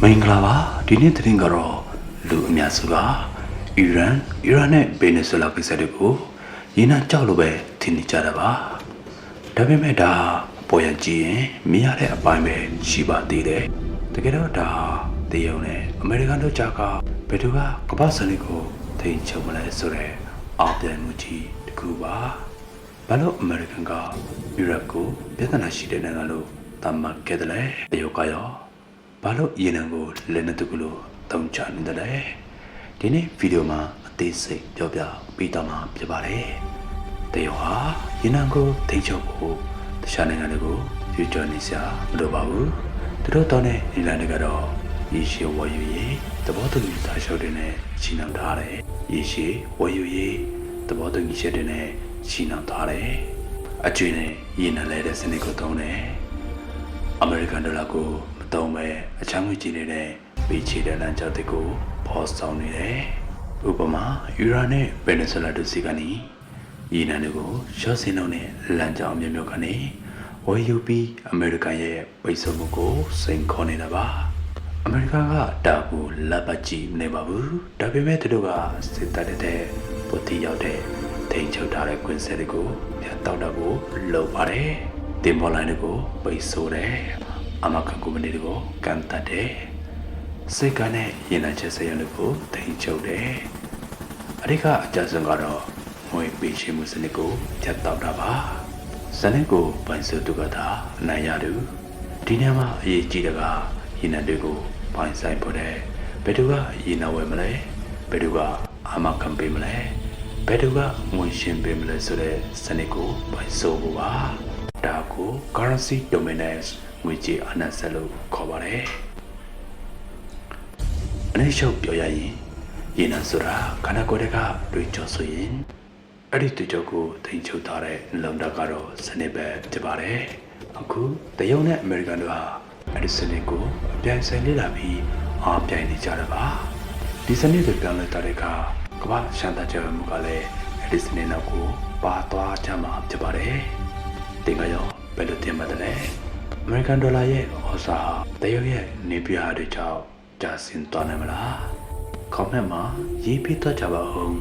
မင်္ဂလာပါဒီနေ့သတင်းကတော့လူအများစုကအီရန်နဲ့ဗင်နီဇွဲလားကိစ္စတွေကိုရင်းနှီးကြောက်လို့ပဲထင်နေကြတာပါဒါပေမဲ့ဒါပေါ်ရကြည့်ရင်မြင်ရတဲ့အပိုင်းပဲရှိပါသေးတယ်တကယ်တော့ဒါတရုတ်နဲ့အမေရိကန်တို့ကြားကဘယ်သူကကမ္ဘာစနစ်ကိုထိန်းချုပ်မလဲဆိုတဲ့အောက်ပြန်မှုကြီးတခုပါဘာလို့အမေရိကန်ကအီရတ်ကိုပြဿနာရှိတဲ့နိုင်ငံလို့သတ်မှတ်ခဲ့တယ်လဲတရုတ်ကရောဘာလို့ရေနံကိုလက်နဲ့တူလို့တုံးချနေတယ်လဲဒီနေ့ဗီဒီယိုမှာအသေးစိတ်ပြောပြပေးတော့မှာဖြစ်ပါတယ်တရုတ်ဟာရေနံကိုထိန်းချုပ်ဖို့တခြားနိုင်ငံတွေကိုရွေးချယ်နေစရာမလိုပါဘူးသူတို့တောင်းတဲ့ဒီလန်တွေကတော့ရေရှည်ဝယ်ယူရေးသဘောတူညီထားချုပ်တွေနဲ့ရှင်းနှောင်ထားတယ်ရေရှည်ဝယ်ယူရေးသဘောတူညီချက်တွေနဲ့ရှင်းနှောင်ထားတယ်အကျွေးနဲ့ရေနံလဲတဲ့စနစ်ကိုသုံးတယ်အမေရိကန်ဒေါ်လာကိုမသုံးပဲအချမ်းငွေကြီးနေတဲ့ပေးချေတဲ့လမ်းကြောင်းတွေကိုပေါ်ဆောင်နေတယ်ဥပမာအီရန်နဲ့ဗင်နီဇွဲလားတို့စီကနေရေနံတွေကိုရှော့စင်းလုံးနဲ့လမ်းကြောင်းမျိုးမျိုးကနေဝယ်ယူပြီးအမေရိကန်ရဲ့ပိတ်ဆို့မှုကိုစိန်ခေါ်နေတာပါအမေရိကန်ကတာကိုလက်ပတ်ကြည့်နေပါဘူးဒါပေမဲ့သူတို့ကစစ်တပ်တဲ့ပုတ်တီရောက်တဲ့ထိန်ချုပ်ထားတဲ့ကွင်းဆက်တွေကိုပြတ်တောက်တာကိုလုပ်ပါတယ်တင်ပေါ်လိုင်းတွေကိုပိတ်ဆို့တယ်အမကန်ကုမ္ပဏီတွေကိုကန်တတ်တယ်စိတ်ကနဲ့ရင်နှံချက်စရံတွေကိုထိန်ချုပ်တယ်အဓိကအကြဆုံးကတော့ငွေပေးချေမှုစနစ်ကိုပြတ်တောက်တာပါစနစ်ကိုပိုင်စုသူကသာနိုင်ရသူဒီနေရာမှာအရေးကြီးတာကရင်နှံတွေကိုပိုင်ဆိုင်ဖို့တဲ့ဘယ်သူကရင်နှံဝယ်မလဲဘယ်သူကအမကန်ပေးမလဲဘယ်သူကငွေရှင်းပေးမလဲဆိုတဲ့စနစ်ကိုပိုင်ဆိုဖို့ပါဒါကို currency dominance ငွေကြေးအာဏာစက်လို့ခေါ်ပါတယ်အနည်းချုပ်ပြောရရင်ရေနံဆိုတာခန္ဓာကိုယ်တွေကတွေးကြောဆိုရင်အဲ့ဒီတွေးကြောကိုထိန်ချုပ်ထားတဲ့လုံတာကတော့စနစ်ပဲဖြစ်ပါတယ်အခုတရုတ်နဲ့အမေရိကန်တို့ဟာအဲ့ဒီစနစ်ကိုအပြိုင်ဆိုင်လေ့လာပြီးအားပြိုင်နေကြတာပါဒီစနစ်တွေပြောင်းလဲတဲ့အခါကမ္ဘာရှမ်းသာကြမှုကလည်းအဲ့ဒီစနစ်နောက်ကိုပါသွားကြမှာဖြစ်ပါတယ်တင်ကရောဘယ်လိုတင်မှတ်တယ်လဲအမေရိကန်ဒေါ်လာရဲ့ဩဇာတရုတ်ရဲ့နေပြားတွေကြောင့်ကျဆင်းသွားနိုင်မလားcomment မှာရေးပေးတော့ကြပါဦး